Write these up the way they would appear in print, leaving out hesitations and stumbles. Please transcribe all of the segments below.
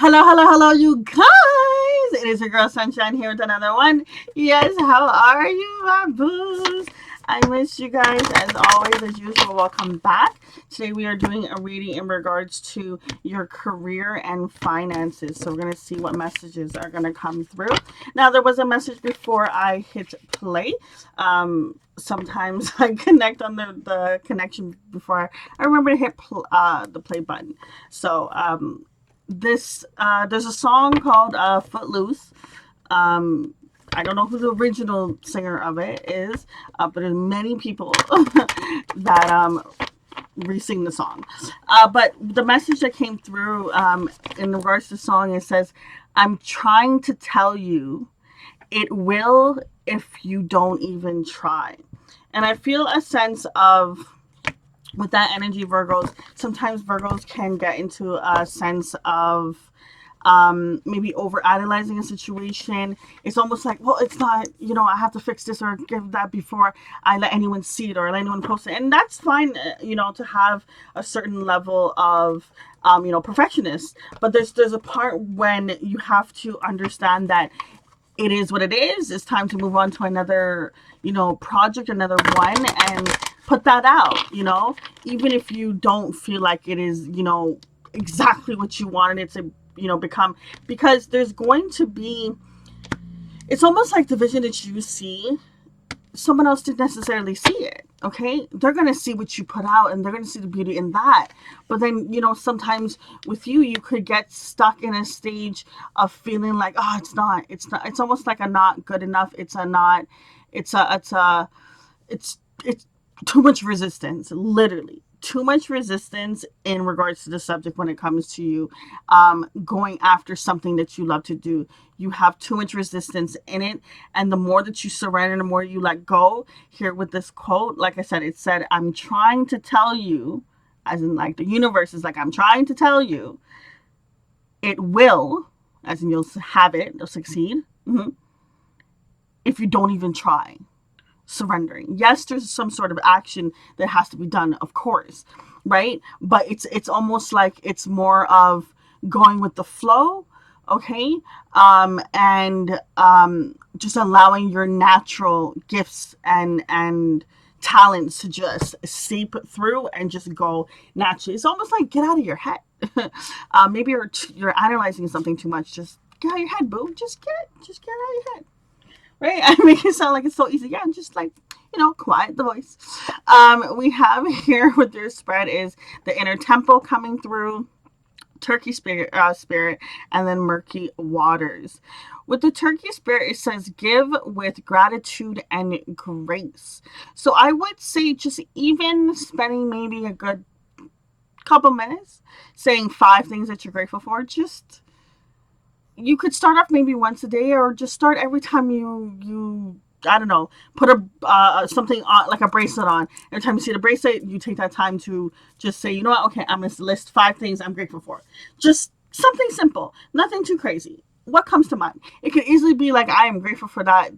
Hello, you guys. It is your girl Sunshine here with another one. Yes, how are you, my boos? I miss you guys as always, as usual. Welcome back. Today we are doing a reading in regards to your career and finances. So we're going to see what messages are going to come through. Now, there was a message before I hit play. Sometimes I connect on the connection before I remember to hit the play button. So, this there's a song called Footloose. Um, I don't know who the original singer of it is, but there's many people that re-sing the song. But the message that came through in regards to the song, it says, "I'm trying to tell you, it will if you don't even try." And I feel a sense of with that energy, Virgos, sometimes Virgos can get into a sense of maybe over analyzing a situation. It's almost like, well, it's not, I have to fix this or give that before I let anyone see it or let anyone post it. And that's fine, to have a certain level of, perfectionist. But there's a part when you have to understand that it is what it is. It's time to move on to another, project, another one, and put that out, even if you don't feel like it is, exactly what you wanted it to, become, because there's going to be, it's almost like the vision that you see, someone else didn't necessarily see it. Okay, they're gonna see what you put out and they're gonna see the beauty in that. But then, sometimes with you, you could get stuck in a stage of feeling like, oh, it's almost like a not good enough. It's too much resistance, literally too much resistance in regards to the subject when it comes to you going after something that you love to do. You have too much resistance in it, and the more that you surrender, the more you let go. Here with this quote, like I said, it said, "I'm trying to tell you," as in like the universe is like, "I'm trying to tell you, it will," as in you'll have it, you'll succeed, if you don't even try. Surrendering. Yes, there's some sort of action that has to be done, of course, right? But it's almost like it's more of going with the flow, okay? And just allowing your natural gifts and talents to just seep through and just go naturally. It's almost like get out of your head. Maybe you're analyzing something too much. Just get out of your head, boo. Just get out of your head, right? I make it sound like it's so easy. Yeah, just like, quiet the voice. We have here with their spread is the inner temple coming through, turkey spirit, and then murky waters. With the turkey spirit, it says give with gratitude and grace. So I would say just even spending maybe a good couple minutes saying 5 things that you're grateful for, just you could start off maybe once a day, or just start every time you I don't know, put a something on, like a bracelet on. Every time you see the bracelet, you take that time to just say, you know what, okay, I'm gonna list 5 things I'm grateful for. Just something simple, nothing too crazy. What comes to mind? It could easily be like, I am grateful for that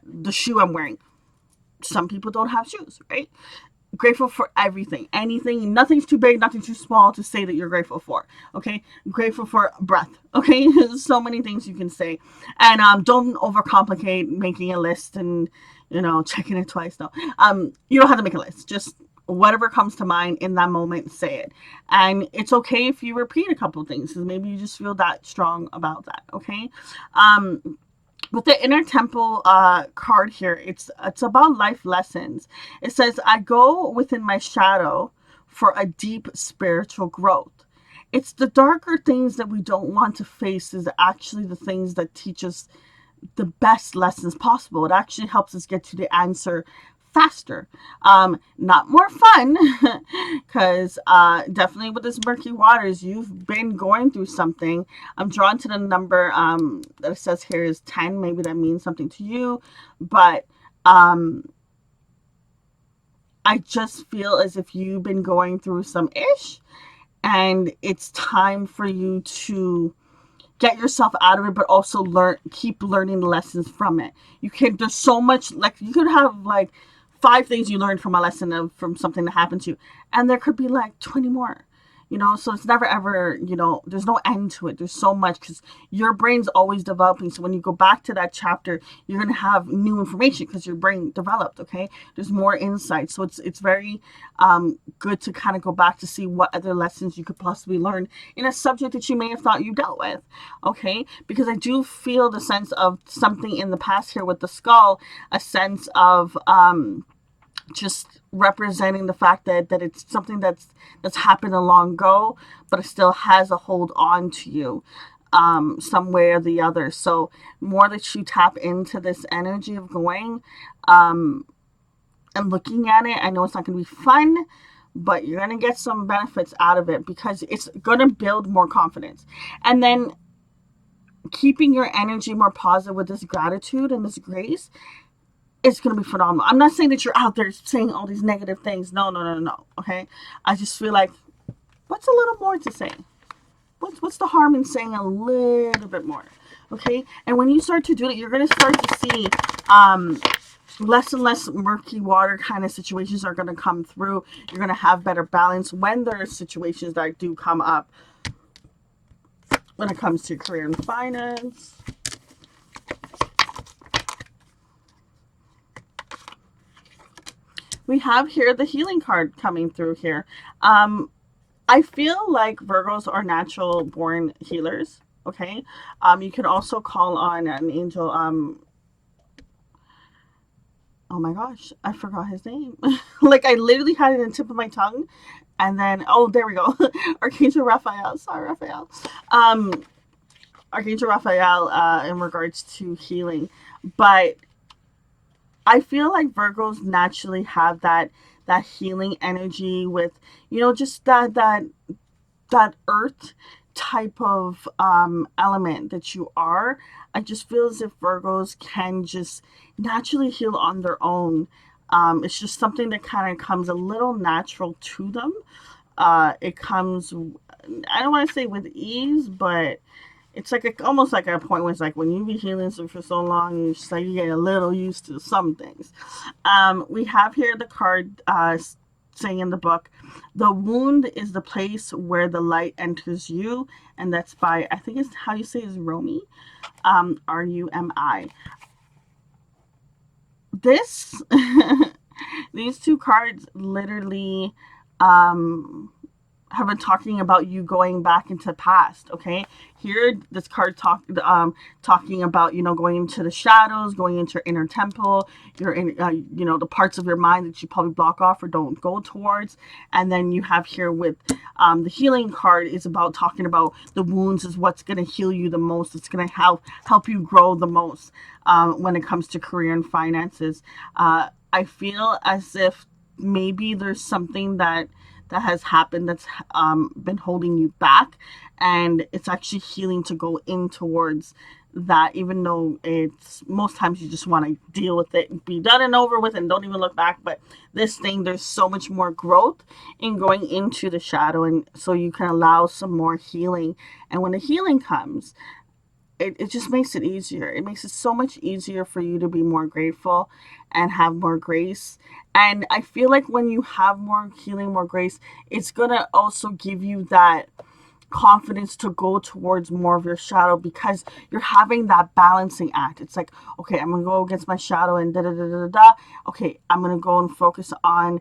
the shoe I'm wearing. Some people don't have shoes, right? Grateful for everything, anything, nothing's too big, nothing too small to say that you're grateful for. Okay, grateful for breath. Okay, there's so many things you can say, and don't overcomplicate making a list and checking it twice. No, you don't have to make a list. Just whatever comes to mind in that moment, say it, and it's okay if you repeat a couple of things because maybe you just feel that strong about that. Okay, with the inner temple card here, it's about life lessons. It says, "I go within my shadow for a deep spiritual growth." It's the darker things that we don't want to face is actually the things that teach us the best lessons possible. It actually helps us get to the answer faster. Not more fun, because definitely with this murky waters, you've been going through something. I'm drawn to the number that it says here is 10. Maybe that means something to you, but I just feel as if you've been going through some ish, and it's time for you to get yourself out of it, but also keep learning the lessons from it. There's so much, like, you could have like 5 things you learned from a lesson from something that happened to you, and there could be like 20 more. So it's never ever, there's no end to it. There's so much because your brain's always developing. So when you go back to that chapter, you're going to have new information because your brain developed. Okay, there's more insight. So it's very good to kind of go back to see what other lessons you could possibly learn in a subject that you may have thought you dealt with. Okay, because I do feel the sense of something in the past here with the skull, a sense of just representing the fact that it's something that's happened a long ago, but it still has a hold on to you some way or the other. So more that you tap into this energy of going and looking at it, I know it's not going to be fun, but you're going to get some benefits out of it because it's going to build more confidence. And then keeping your energy more positive with this gratitude and this grace, it's going to be phenomenal. I'm not saying that you're out there saying all these negative things. No, no, no, no. Okay. I just feel like, what's a little more to say? What's the harm in saying a little bit more? Okay. And when you start to do it, you're going to start to see less and less murky water kind of situations are going to come through. You're going to have better balance when there are situations that do come up when it comes to career and finance. We have here the healing card coming through here. I feel like Virgos are natural born healers. Okay. You can also call on an angel. Oh my gosh, I forgot his name. Like I literally had it on the tip of my tongue. And then, oh, there we go. Archangel Raphael. Sorry, Raphael. Um, Archangel Raphael in regards to healing. But I feel like Virgos naturally have that healing energy with, just that earth type of element that you are. I just feel as if Virgos can just naturally heal on their own. It's just something that kind of comes a little natural to them. It comes, I don't want to say with ease, but it's like almost like a point where it's like when you be healing for so long, you just like you get a little used to some things. We have here the card saying in the book, the wound is the place where the light enters you, and that's by, I think it's how you say is Rumi, Rumi. This these two cards literally um have been talking about you going back into the past. Okay, here this card talking about going into the shadows, going into your inner temple, your in the parts of your mind that you probably block off or don't go towards. And then you have here with the healing card is about talking about the wounds is what's going to heal you the most. It's going to help you grow the most when it comes to career and finances. I feel as if maybe there's something that has happened that's been holding you back, and it's actually healing to go in towards that, even though it's most times you just want to deal with it, be done and over with, and don't even look back. But this thing, there's so much more growth in going into the shadow, and so you can allow some more healing. And when the healing comes, it just makes it easier. It makes it so much easier for you to be more grateful and have more grace. And I feel like when you have more healing, more grace, it's going to also give you that confidence to go towards more of your shadow because you're having that balancing act. It's like, okay, I'm gonna go against my shadow and da da da da da. Okay, I'm gonna go and focus on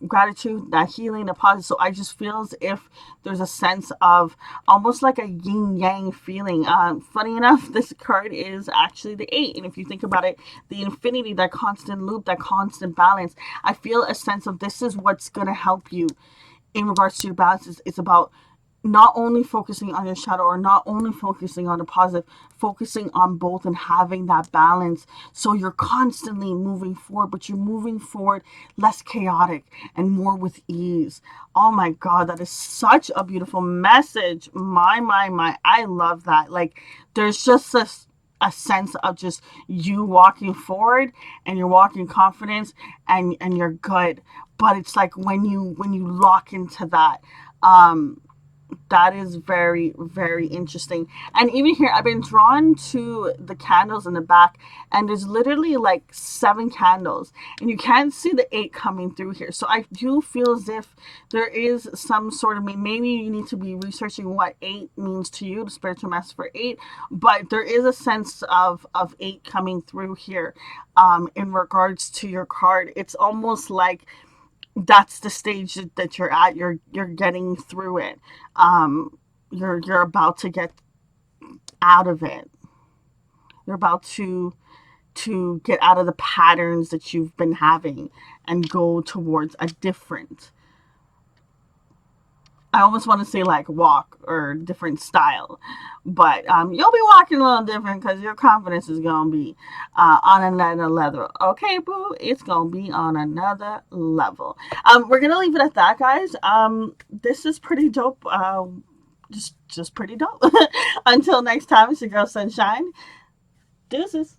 gratitude, that healing, the positive. So I just feel as if there's a sense of almost like a yin yang feeling. Funny enough, this card is actually the 8, and if you think about it, the infinity, that constant loop, that constant balance. I feel a sense of this is what's gonna help you in regards to your balance. It's about not only focusing on your shadow or not only focusing on the positive, focusing on both and having that balance. So you're constantly moving forward, but you're moving forward less chaotic and more with ease. Oh my God, that is such a beautiful message. My. I love that. Like, there's just a sense of just you walking forward and you're walking confidence and you're good. But it's like when you lock into that, That is very, very interesting. And even here, I've been drawn to the candles in the back, and there's literally like seven candles, and you can't see the eight coming through here. So I do feel as if there is some sort of, maybe you need to be researching what eight means to you, the spiritual master for eight, but there is a sense of eight coming through here in regards to your card. It's almost like that's the stage that you're at. You're getting through it. You're about to get out of it. You're about to get out of the patterns that you've been having and go towards a different, I almost want to say like walk or different style, but you'll be walking a little different because your confidence is gonna be on another level. Okay, boo, it's gonna be on another level. We're gonna leave it at that, guys. This is pretty dope. Just pretty dope. Until next time, it's your girl Sunshine. Deuces.